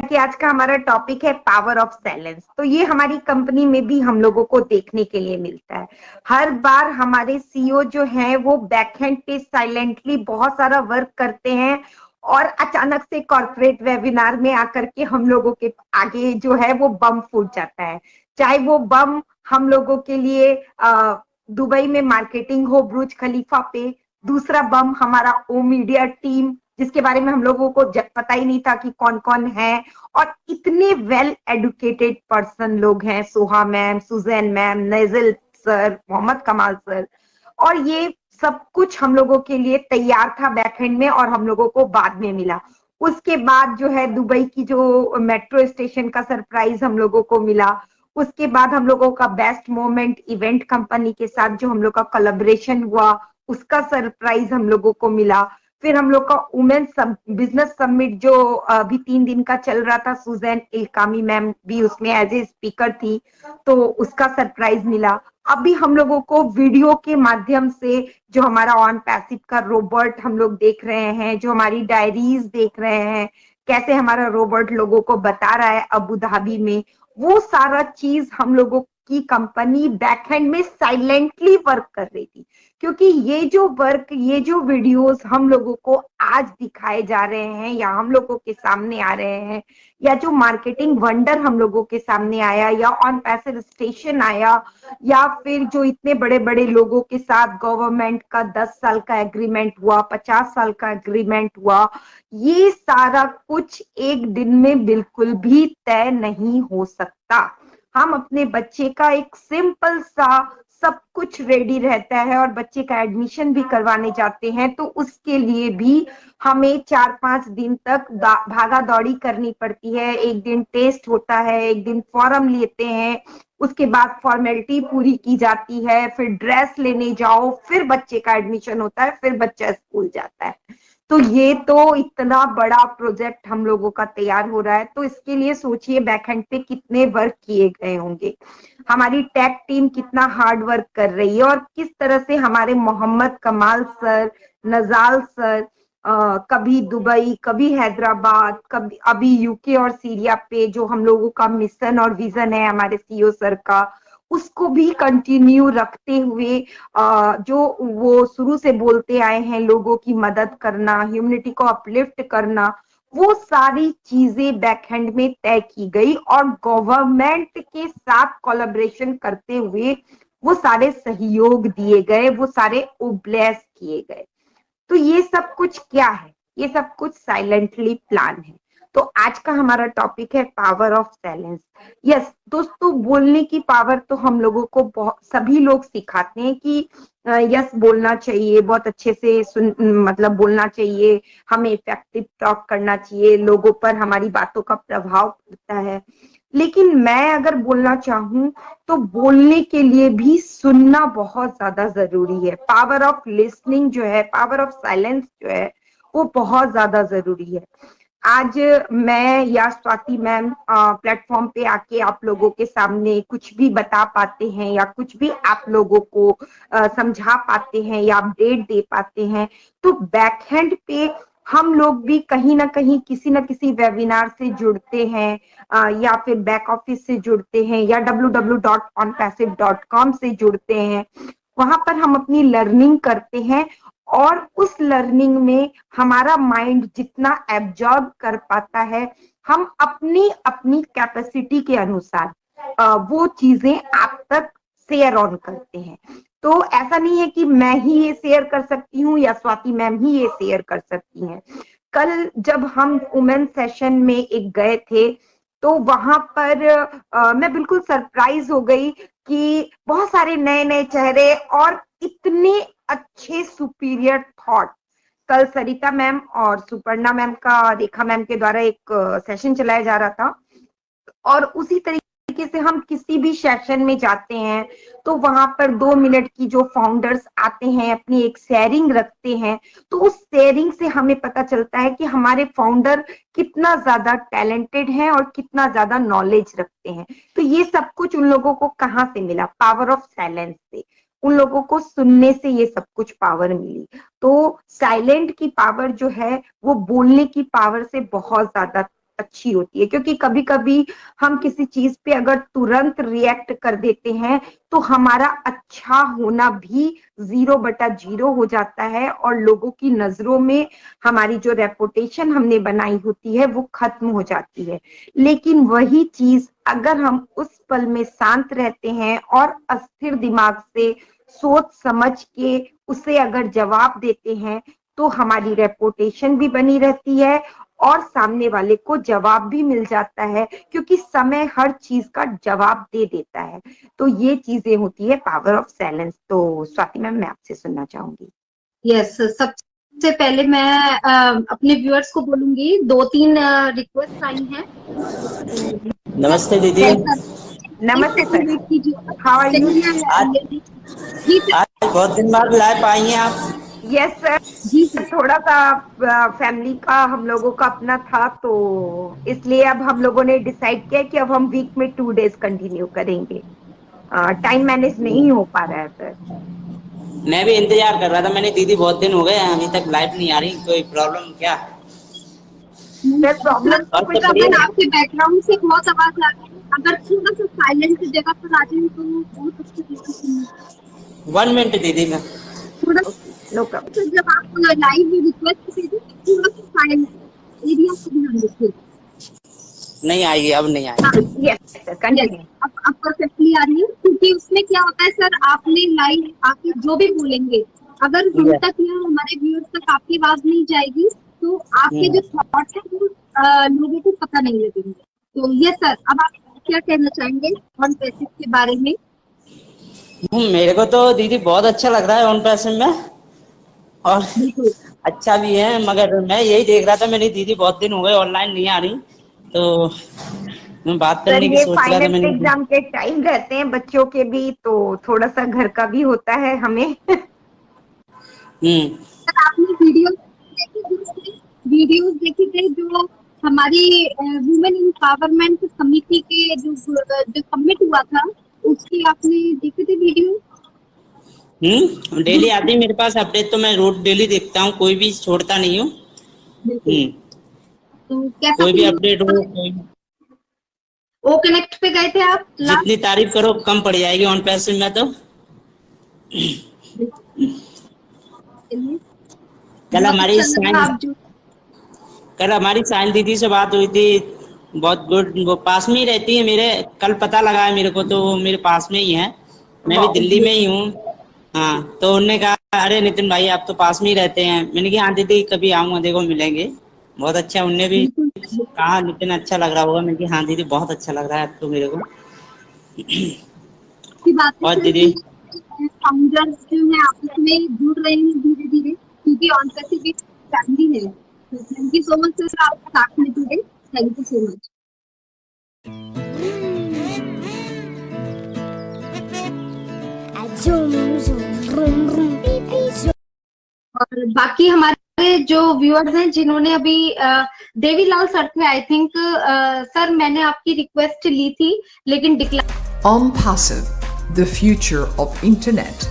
कि आज का हमारा टॉपिक है पावर ऑफ साइलेंस। तो ये हमारी कंपनी में भी हम लोगों को देखने के लिए मिलता है। हर बार हमारे सीईओ जो हैं वो बैकएंड पे साइलेंटली बहुत सारा वर्क करते हैं और अचानक से कॉर्पोरेट वेबिनार में आकर के हम लोगों के आगे जो है वो बम फूट जाता है। चाहे वो बम हम लोगों के लिए दुबई में मार्केटिंग हो बुर्ज खलीफा पे, दूसरा बम हमारा ओ मीडिया टीम जिसके बारे में हम लोगों को पता ही नहीं था कि कौन कौन है, और इतने वेल एडुकेटेड पर्सन लोग हैं, Soha ma'am, Suzanne ma'am, Najal sir, Mohammad Kamal sir, और ये सब कुछ हम लोगों के लिए तैयार था बैकएंड में और हम लोगों को बाद में मिला। उसके बाद जो है दुबई की जो मेट्रो स्टेशन का सरप्राइज हम लोगों को मिला। उसके बाद हम लोगों का बेस्ट मोमेंट इवेंट कंपनी के साथ जो हम लोग का कोलैबोरेशन हुआ उसका सरप्राइज हम लोगों को मिला। फिर हम लोग का वुमेन बिजनेस समिट जो अभी 3 दिन का चल रहा था, सुजैन इल्कामी मैम भी उसमें एज ए स्पीकर थी, तो उसका सरप्राइज मिला। अभी हम लोगों को वीडियो के माध्यम से जो हमारा ऑन पैसिव का रोबोट हम लोग देख रहे हैं, जो हमारी डायरीज देख रहे हैं, कैसे हमारा रोबोट लोगों को बता रहा है अबू धाबी में, वो सारा चीज हम लोगों की कंपनी बैकएंड में साइलेंटली वर्क कर रही थी। क्योंकि ये जो वर्क, ये जो वीडियोस हम लोगों को आज दिखाए जा रहे हैं या हम लोगों के सामने आ रहे हैं, या जो मार्केटिंग वंडर हम लोगों के सामने आया, या ऑन पैसिव स्टेशन आया, या फिर जो इतने बड़े बड़े लोगों के साथ गवर्नमेंट का 10 साल का एग्रीमेंट हुआ, 50 साल का एग्रीमेंट हुआ, ये सारा कुछ एक दिन में बिल्कुल भी तय नहीं हो सकता। हम अपने बच्चे का एक सिंपल सा सब कुछ रेडी रहता है और बच्चे का एडमिशन भी करवाने जाते हैं तो उसके लिए भी हमें 4-5 दिन तक भागा दौड़ी करनी पड़ती है। एक दिन टेस्ट होता है, एक दिन फॉर्म लेते हैं, उसके बाद फॉर्मेलिटी पूरी की जाती है, फिर ड्रेस लेने जाओ, फिर बच्चे का एडमिशन होता है, फिर बच्चा स्कूल जाता है। तो ये तो इतना बड़ा प्रोजेक्ट हम लोगों का तैयार हो रहा है, तो इसके लिए सोचिए बैकएंड पे कितने वर्क किए गए होंगे, हमारी टेक टीम कितना हार्ड वर्क कर रही है, और किस तरह से हमारे मोहम्मद कमाल सर, नजाल सर कभी दुबई, कभी हैदराबाद, कभी अभी यूके और सीरिया पे जो हम लोगों का मिशन और विजन है हमारे सीईओ सर का, उसको भी कंटिन्यू रखते हुए जो वो शुरू से बोलते आए हैं, लोगों की मदद करना, ह्यूमैनिटी को अपलिफ्ट करना, वो सारी चीजें बैकहैंड में तय की गई और गवर्नमेंट के साथ कोलैबोरेशन करते हुए वो सारे सहयोग दिए गए, वो सारे ओब्लेस किए गए। तो ये सब कुछ क्या है? ये सब कुछ साइलेंटली प्लान है। तो आज का हमारा टॉपिक है पावर ऑफ साइलेंस। यस दोस्तों, बोलने की पावर तो हम लोगों को बहुत सभी लोग सिखाते हैं कि यस बोलना चाहिए, बहुत अच्छे से मतलब बोलना चाहिए, हमें इफेक्टिव टॉक करना चाहिए, लोगों पर हमारी बातों का प्रभाव पड़ता है। लेकिन मैं अगर बोलना चाहूं तो बोलने के लिए भी सुनना बहुत ज्यादा जरूरी है। पावर ऑफ लिसनिंग जो है, पावर ऑफ साइलेंस जो है, वो बहुत ज्यादा जरूरी है। आज मैं या स्वाति मैम प्लेटफॉर्म पे आके आप लोगों के सामने कुछ भी बता पाते हैं या कुछ भी आप लोगों को समझा पाते हैं या अपडेट दे पाते हैं, तो बैकहैंड पे हम लोग भी कहीं ना कहीं किसी ना किसी वेबिनार से जुड़ते हैं या फिर बैक ऑफिस से जुड़ते हैं या www.onpassive.com से जुड़ते हैं। वहां पर हम अपनी लर्निंग करते हैं और उस लर्निंग में हमारा माइंड जितना एब्जॉर्ब कर पाता है, हम अपनी अपनी कैपेसिटी के अनुसार वो चीजें आप तक शेयर ऑन करते हैं। तो ऐसा नहीं है कि मैं ही ये शेयर कर सकती हूँ या स्वाति मैम ही ये शेयर कर सकती हैं। कल जब हम वुमेन सेशन में एक गए थे तो वहां पर मैं बिल्कुल सरप्राइज हो गई कि बहुत सारे नए नए चेहरे और इतने अच्छे सुपीरियर थॉट। कल सरिता मैम और सुपर्णा मैम का, रेखा मैम के द्वारा एक सेशन चलाया जा रहा था, और उसी तरीके से हम किसी भी सेशन में जाते हैं तो वहां पर 2 मिनट की जो फाउंडर्स आते हैं अपनी एक शेयरिंग रखते हैं, तो उस शेयरिंग से हमें पता चलता है कि हमारे फाउंडर कितना ज्यादा टैलेंटेड हैं और कितना ज्यादा नॉलेज रखते हैं। तो ये सब कुछ उन लोगों को कहाँ से मिला? पावर ऑफ साइलेंस से। उन लोगों को सुनने से ये सब कुछ पावर मिली। तो साइलेंट की पावर जो है वो बोलने की पावर से बहुत ज्यादा अच्छी होती है, क्योंकि कभी कभी हम किसी चीज पे अगर तुरंत रिएक्ट कर देते हैं तो हमारा अच्छा होना भी 0/0 हो जाता है और लोगों की नजरों में हमारी जो रेपुटेशन हमने बनाई होती है वो खत्म हो जाती है। लेकिन वही चीज अगर हम उस पल में शांत रहते हैं और अस्थिर दिमाग से सोच समझ के उसे अगर जवाब देते हैं तो हमारी रेपुटेशन भी बनी रहती है और सामने वाले को जवाब भी मिल जाता है, क्योंकि समय हर चीज का जवाब दे देता है। तो ये चीजें होती है पावर ऑफ साइलेंस। तो स्वाति मैम, मैं आपसे सुनना चाहूंगी। यस, सबसे पहले मैं अपने व्यूअर्स को बोलूंगी, 2-3 रिक्वेस्ट आई हैं। नमस्ते दीदी। नमस्ते सर, हाउ आर यू? आज बहुत दिन बाद लाइव आई हैं आप। यस सर, थोड़ा सा फैमिली का हम लोगों का अपना था, तो इसलिए अब हम लोगों ने डिसाइड किया कि अब हम वीक में 2 डेज कंटिन्यू करेंगे। टाइम मैनेज नहीं हो पा रहा है सर। मैं भी इंतजार कर रहा था, मैंने दीदी बहुत दिन हो गए अभी तक लाइव नहीं आ रही, कोई प्रॉब्लम क्या? सर प्रॉब्लम कुछ आपके बैकग्राउंड से बहुत आवाज आ रही है, अगर थोड़ा सा साइलेंट जगह पर आ जाए तो बहुत अच्छा। 1 मिनट दीदी, मैं थोड़ा जब आप लाइव रिक्वेस्ट कीजिए थोड़ा सा साइलेंट एरिया को ध्यान रखिए। नहीं आएगी, अब नहीं आएगी। Yes sir, continue. अब परफेक्टली आ रही है, क्योंकि उसमें क्या होता है सर, आपने लाइव आके जो भी बोलेंगे अगर हम तक या हमारे व्यूअर्स तक आपकी आवाज नहीं जाएगी तो आपके जो थॉट्स हैं वो लोगों को पता नहीं लगेंगे। तो ये सर, अब आप क्या कहना चाहेंगे ऑन पैसिव के बारे में? मेरे को तो दीदी बहुत अच्छा लग रहा है ऑन पैसिव में, और अच्छा भी है, मगर मैं यही देख रहा था, मेरी दीदी बहुत दिन हो गए ऑनलाइन नहीं आ रही, तो मैं बात करने की सोच रहा था। मैंने एग्जाम के टाइम रहते हैं बच्चों के भी, तो थोड़ा सा घर का भी होता है हमें। आपने वीडियोस देखी थे जो हमारी वुमेन एम्पावरमेंट कमेटी के जो सबमिट हुआ था, उसकी आपने देखे थे वीडियो? डेली आती है मेरे पास अपडेट, तो मैं रोज डेली देखता हूँ, कोई भी छोड़ता नहीं हूँ। तो कैसा कोई भी अपडेट हो, ओ कनेक्ट पे गए थे आप? जितनी तारीफ करो कम पड़ जाएगी ऑन पैसिव में। तो कल हमारी साइंस दीदी से बात हुई थी, बहुत गुड, वो पास में ही रहती है मेरे, कल पता लगा है मेरे को, तो वो मेरे पास में ही है, मैं भी दिल्ली में ही हूँ। हाँ, तो उन्होंने कहा अरे नितिन भाई आप तो पास में ही रहते हैं। मैंने कहा हाँ दीदी कभी आऊंगा, देखो मिलेंगे। बहुत अच्छा, उनने भी कहा नितिन अच्छा लग रहा होगा। मैंने कहा हाँ दीदी बहुत अच्छा लग रहा है तो मेरे को। और दीदी फाउंडर्स जो है आपस में जुड़ रहे हैं धीरे धीरे, क्योंकि ऑन पैसिव एक फैमिली है। Thank you so much sir, आप साथ में जुड़े, थैंक यू सो मच। और बाकी हमारे जो व्यूअर्स हैं जिन्होंने अभी देवीलाल सर थे, आई थिंक सर मैंने आपकी रिक्वेस्ट ली थी लेकिन decline. OnPassive, the future of internet.